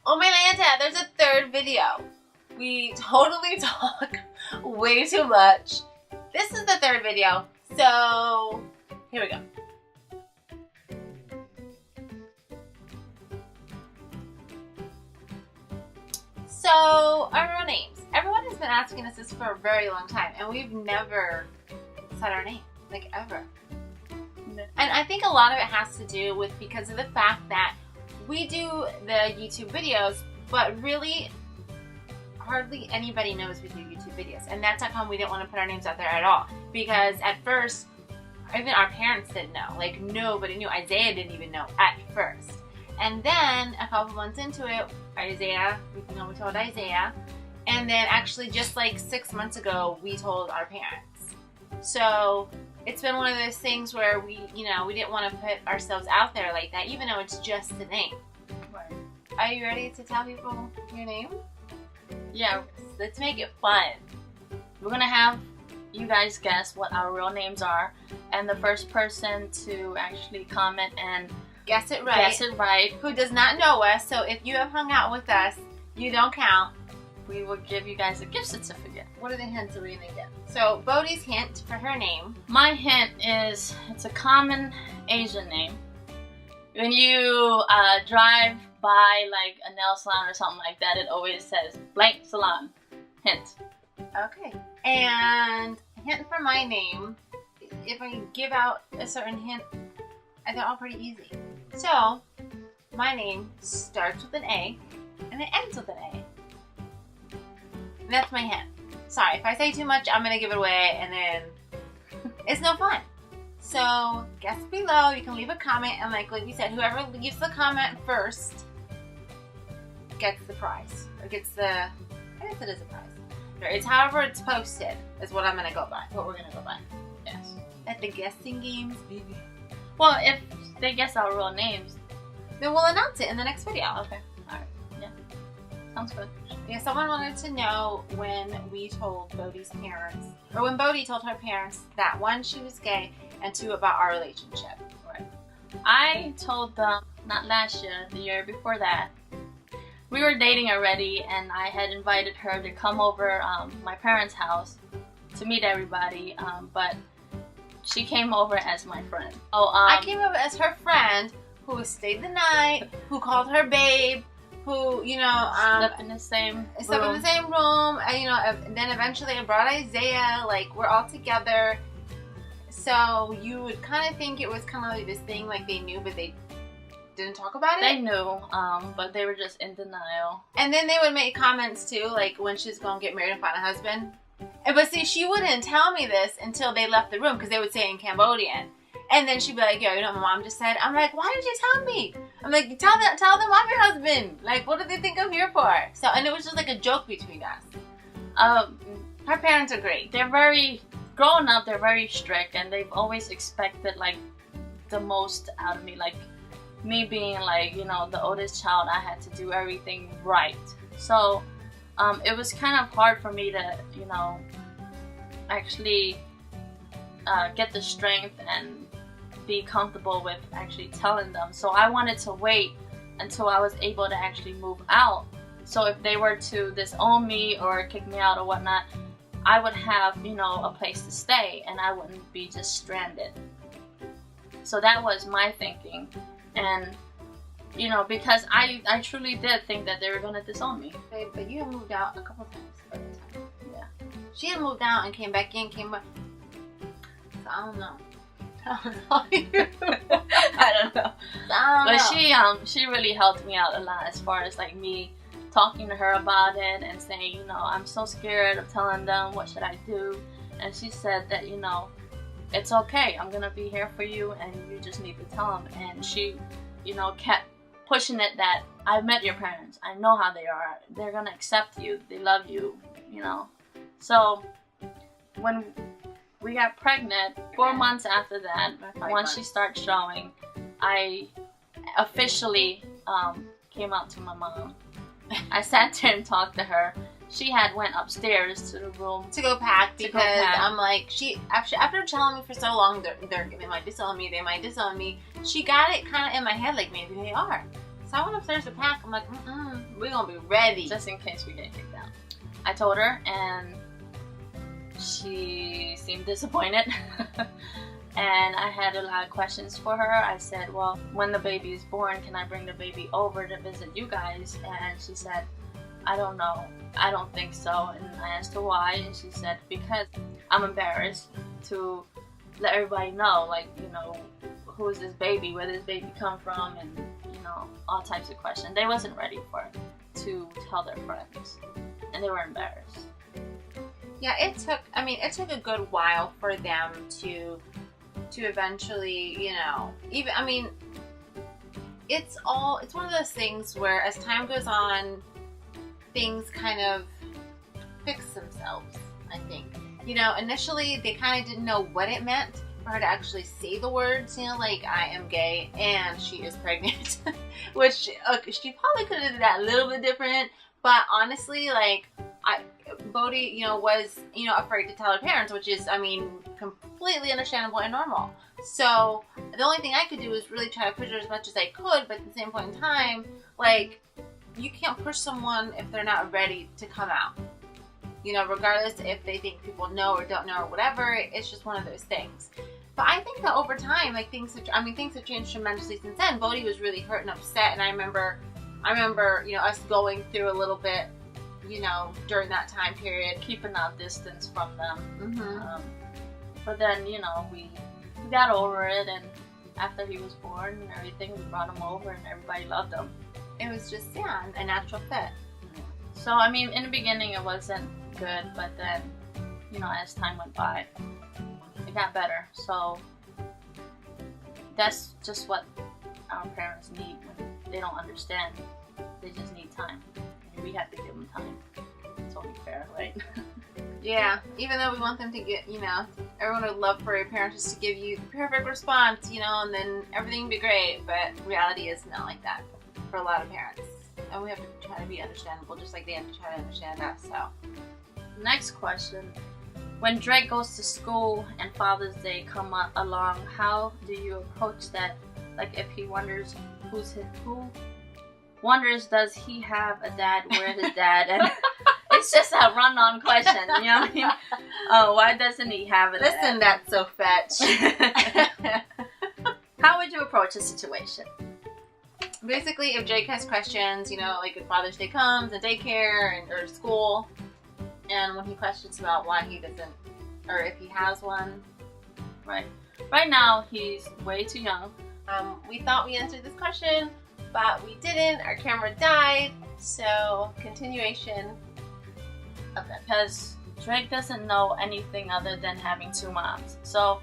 Oh my Lanta, there's a third video. We totally talk way too much. This is the third video, so here we go. So, our real names. Everyone has been asking us this for a very long time, and we've never said our name, like ever. And I think a lot of it has to do with because of the fact that we do the YouTube videos, but really hardly anybody knows we do YouTube videos. And that's how come we didn't want to put our names out there at all. Because at first, even our parents didn't know. Like, nobody knew. Isaiah didn't even know at first. And then, a couple months into it, we told Isaiah. And then actually just like 6 months ago, we told our parents. So it's been one of those things where we didn't want to put ourselves out there like that, even though it's just the name. Right. Are you ready to tell people your name? Yeah. Let's make it fun. We're gonna have you guys guess what our real names are, and the first person to actually comment and guess it right, who does not know us, so if you have hung out with us, you don't count. We will give you guys a gift certificate. What are the hints are we gonna get? So Bodhi's hint for her name. My hint is it's a common Asian name. When you drive by like a nail salon or something like that, it always says blank salon. Hint. Okay. And hint for my name, if I give out a certain hint, they're all pretty easy. So, my name starts with an A and it ends with an A. And that's my hint. Sorry, if I say too much, I'm going to give it away and then it's no fun. So, guess below, you can leave a comment, and like we said, whoever leaves the comment first gets the prize. Or gets the, I guess it is a prize. It's however it's posted is what I'm going to go by. What we're going to go by. Yes. At the guessing games, baby. Well, if they guess our real names, then we'll announce it in the next video. Okay. Alright. Yeah. Sounds good. Yeah, someone wanted to know when we told Bodhi's parents, or when Bodhi told her parents that one, she was gay, and two, about our relationship. Right. I told them, not last year, the year before that, we were dating already, and I had invited her to come over my parents' house to meet everybody, but she came over as my friend. Oh, I came over as her friend who stayed the night, who called her babe, who, slept in the same room. And then eventually I brought Isaiah, like, we're all together. So you would kind of think it was kind of like this thing, like they knew, but they didn't talk about it. They knew, but they were just in denial. And then they would make comments too, like when she's going to get married and find a husband. But see, she wouldn't tell me this until they left the room, because they would say in Cambodian. And then she'd be like, yo, you know what my mom just said? I'm like, why did you tell me? I'm like, tell them I'm your husband. Like, what do they think I'm here for? So, and it was just like a joke between us. Her parents are great. They're growing up, they're very strict, and they've always expected, like, the most out of me. Like, me being, like, the oldest child, I had to do everything right. So, it was kind of hard for me to, actually get the strength and be comfortable with actually telling them. So I wanted to wait until I was able to actually move out. So if they were to disown me or kick me out or whatnot, I would have, a place to stay and I wouldn't be just stranded. So that was my thinking. And, because I truly did think that they were going to disown me. But you had moved out a couple times by the time. Yeah. She had moved out and came back in, So I don't know. I don't know. But she really helped me out a lot as far as like me talking to her about it and saying, I'm so scared of telling them, what should I do? And she said that, it's okay, I'm gonna be here for you and you just need to tell them. And she, kept pushing it that I've met your parents, I know how they are, they're gonna accept you, they love you, So when we got pregnant, 4 months after that, once she started showing, I officially came out to my mom. I sat there and talked to her. She had went upstairs to the room to go pack because I'm like, after telling me for so long they might disown me, she got it kind of in my head like maybe they are. So So I went upstairs to pack. I'm like, we're gonna be ready. Just in case we get kicked out. I told her, and she seemed disappointed. And I had a lot of questions for her. I said, well, when the baby is born, can I bring the baby over to visit you guys? And she said, I don't know. I don't think so. And I asked her why, and she said, because I'm embarrassed to let everybody know, like, you know, who is this baby, where did this baby come from, and, you know, all types of questions. They wasn't ready for it to tell their friends, and they were embarrassed. Yeah, it took a good while for them to eventually, you know, even, I mean, it's one of those things where as time goes on, things kind of fix themselves, I think. You know, initially they kind of didn't know what it meant for her to actually say the words, you know, like, I am gay and she is pregnant, which she probably could have did that a little bit different, but honestly, like, Bodhi, you know, was, you know, afraid to tell her parents, which is, I mean, completely understandable and normal. So the only thing I could do was really try to push her as much as I could, but at the same point in time, like, you can't push someone if they're not ready to come out. You know, regardless if they think people know or don't know or whatever, it's just one of those things. But I think that over time, like, things have changed tremendously since then. Bodhi was really hurt and upset, and I remember, you know, us going through a little bit, you know, during that time period, keeping our distance from them. Mm-hmm. But then, you know, we got over it, and after he was born and everything, we brought him over, and everybody loved him. It was just, yeah, a natural fit. So, I mean, in the beginning, it wasn't good, but then, you know, as time went by, it got better. So, that's just what our parents need when they don't understand. They just need time. We have to give them time. It's only fair, right? Yeah, even though we want them to get, you know, everyone would love for your parents just to give you the perfect response, you know, and then everything would be great, but reality is not like that for a lot of parents. And we have to try to be understandable, just like they have to try to understand us, so. Next question. When Drake goes to school and Father's Day come along, how do you approach that? Like, if he wonders who wonders, does he have a dad, where's his dad? And it's just a run-on question, you know what I mean? Why doesn't he have a dad? Listen, that's so fetch. How would you approach a situation? Basically, if Jake has questions, you know, like if Father's Day comes and daycare or school, and when he questions about why he doesn't, or if he has one. Right. Right now, he's way too young. We thought we answered this question, but we didn't. Our camera died, so continuation of that. Because Drake doesn't know anything other than having two moms. So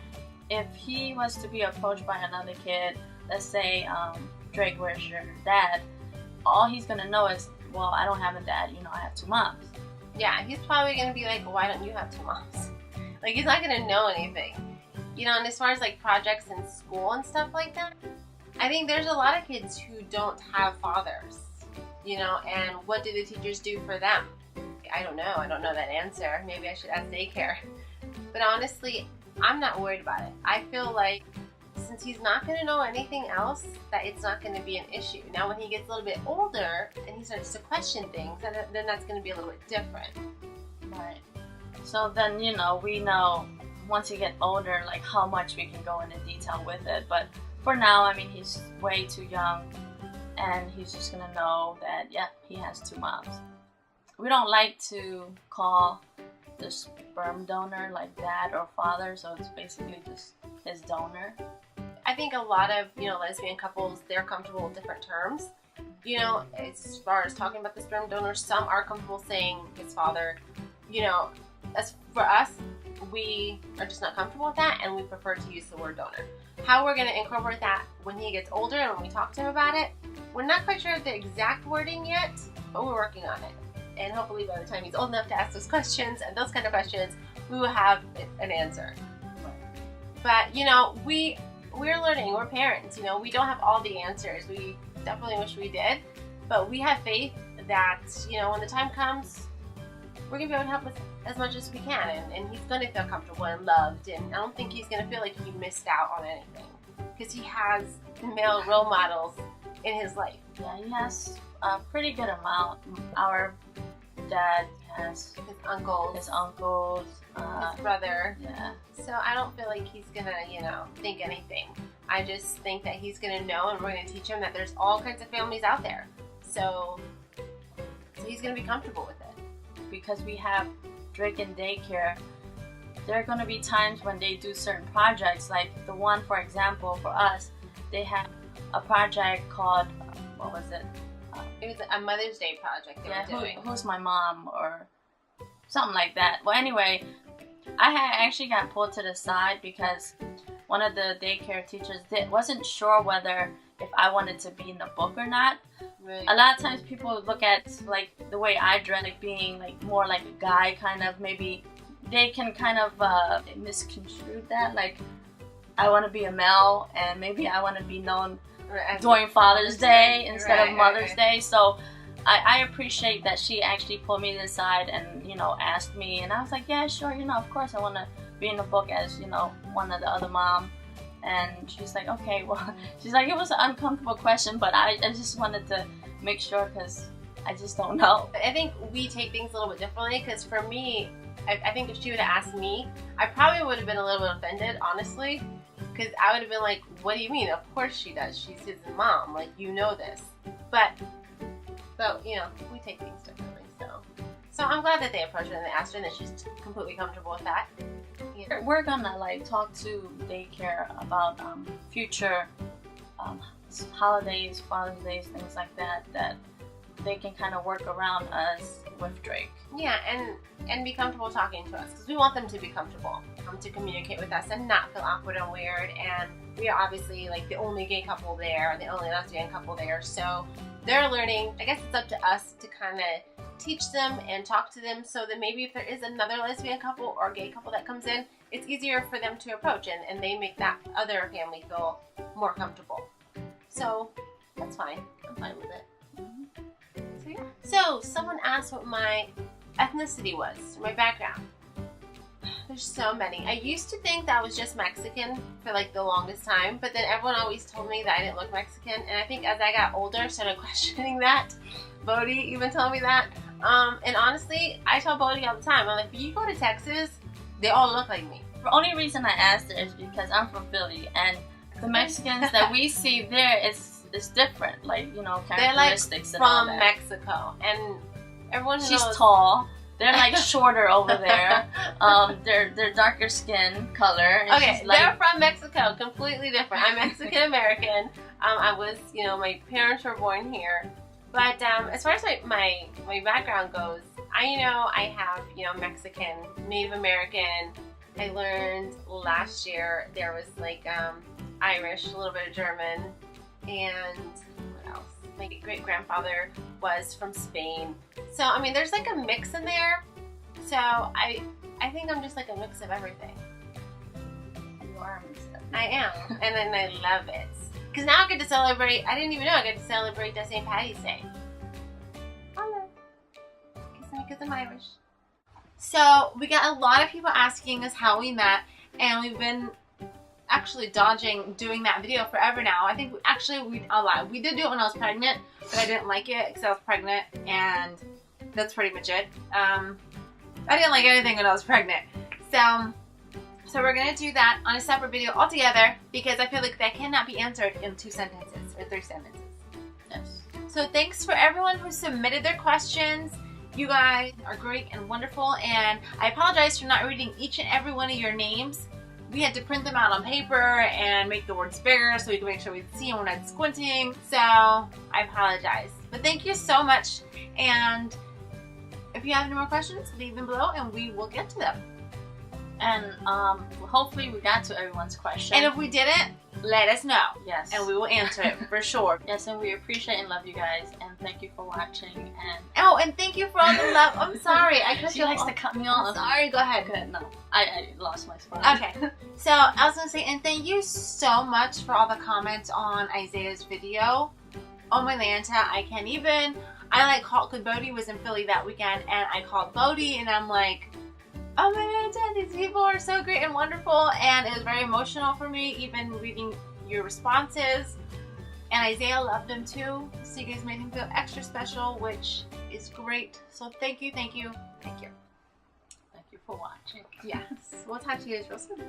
if he was to be approached by another kid, let's say, Drake, where's your dad? All he's gonna know is, well, I don't have a dad, you know, I have two moms. Yeah, he's probably gonna be like, well, why don't you have two moms? Like, he's not gonna know anything. You know, and as far as like projects in school and stuff like that, I think there's a lot of kids who don't have fathers, you know, and what do the teachers do for them? I don't know that answer. Maybe I should ask daycare. But honestly, I'm not worried about it. I feel like since he's not going to know anything else, that it's not going to be an issue. Now, when he gets a little bit older and he starts to question things, then that's going to be a little bit different. Right. So then, you know, we know once you get older, like how much we can go into detail with it. But for now, I mean, he's way too young, and he's just going to know that, yeah, he has two moms. We don't like to call the sperm donor like dad or father, so it's basically just his donor. I think a lot of, you know, lesbian couples, they're comfortable with different terms. You know, as far as talking about the sperm donor, some are comfortable saying his father. You know, as for us, we are just not comfortable with that, and we prefer to use the word donor. How we're going to incorporate that when he gets older and when we talk to him about it, we're not quite sure of the exact wording yet, but we're working on it. And hopefully by the time he's old enough to ask those questions and those kind of questions, we will have an answer. But, you know, we're learning, we're parents, you know, we don't have all the answers. We definitely wish we did, but we have faith that, you know, when the time comes, we're going to be able to help with as much as we can, and he's going to feel comfortable and loved, and I don't think he's going to feel like he missed out on anything, because he has male role models in his life. Yeah, he has a pretty good amount. Our dad has his uncles, his brother. Yeah. So I don't feel like he's gonna, think anything. I just think that he's gonna know, and we're gonna teach him that there's all kinds of families out there. So he's gonna be comfortable with it. Because we have Drake in daycare, there are gonna be times when they do certain projects, like the one, for example, for us, they have a project called, what was it? It was a Mother's Day project they were doing. Who's my mom or something like that. Well, anyway, I had actually got pulled to the side because one of the daycare teachers wasn't sure whether if I wanted to be in the book or not. Really? A lot of times people look at like the way I dress, like being like more like a guy kind of. Maybe they can kind of misconstrue that. Like I want to be a male, and maybe I want to be known during Father's Day instead of Mother's Day. So I appreciate that she actually pulled me to the side and asked me, and I was like, yeah, sure, of course I want to be in the book as one of the other mom. And she's like, okay, well, she's like, it was an uncomfortable question, but I just wanted to make sure because I just don't know. I think we take things a little bit differently, because for me, I think if she would have asked me, I probably would have been a little bit offended, honestly, because I would have been like, what do you mean? Of course she does. She's his mom. Like, this. But we take things differently, so I'm glad that they approached her and they asked her, and that she's completely comfortable with that. We're gonna talk to daycare about future holidays, Father's Days, things like that they can kind of work around us with Drake. Yeah, and be comfortable talking to us, because we want them to be comfortable, to communicate with us and not feel awkward and weird. And we are obviously like the only gay couple there, the only lesbian couple there, so they're learning. I guess it's up to us to kind of teach them and talk to them, so that maybe if there is another lesbian couple or gay couple that comes in, it's easier for them to approach, and they make that other family feel more comfortable. So that's fine. I'm fine with it. So yeah. So someone asked what my ethnicity was, my background. There's so many. I used to think that I was just Mexican for like the longest time, but then everyone always told me that I didn't look Mexican, and I think as I got older, I started questioning that. Bodie even told me that. And honestly, I tell Bodie all the time, I'm like, if you go to Texas, they all look like me. The only reason I asked her is because I'm from Philly, and the Mexicans that we see there is different, like characteristics. They're like from Mexico, and everyone knows. She's tall. They're like shorter over there. They're darker skin color. And okay, they're from Mexico, completely different. I'm Mexican American. I was, my parents were born here. But as far as my background goes, I have, Mexican, Native American. I learned last year there was like Irish, a little bit of German, and what else? My great-grandfather was from Spain. So, there's like a mix in there. So, I think I'm just like a mix of everything. You are a mix of everything. I am. And then I love it. Because now I get to celebrate, I didn't even know I get to celebrate the St. Patty's Day. Hello. Because I'm Irish. So, we got a lot of people asking us how we met, and we've been actually dodging doing that video forever now. I think we did do it when I was pregnant, but I didn't like it because I was pregnant, and that's pretty much it. I didn't like anything when I was pregnant. So we're going to do that on a separate video altogether, because I feel like that cannot be answered in 2 sentences or 3 sentences. Yes. So thanks for everyone who submitted their questions. You guys are great and wonderful, and I apologize for not reading each and every one of your names. We had to print them out on paper and make the words bigger so we could make sure we'd see them when I'm squinting. So I apologize. But thank you so much. And if you have any more questions, leave them below and we will get to them. And hopefully we got to everyone's question. And if we didn't, let us know. Yes. And we will answer it for sure. Yes, and we appreciate and love you guys. And thank you for watching. And oh, and thank you for all the love. I'm sorry. She likes to cut me off. I'm sorry. Go ahead. Good. No, I lost my spot. Okay. So I was going to say, and thank you so much for all the comments on Isaiah's video. Oh my Lanta, I can't even. Because Bodie was in Philly that weekend, and I called Bodie, and I'm like, oh my Lanta, these people are so great and wonderful, and it was very emotional for me, even reading your responses. And Isaiah loved them too. So you guys made him feel extra special, which is great. So thank you, thank you, thank you. Thank you for watching. Yes. We'll talk to you guys real soon.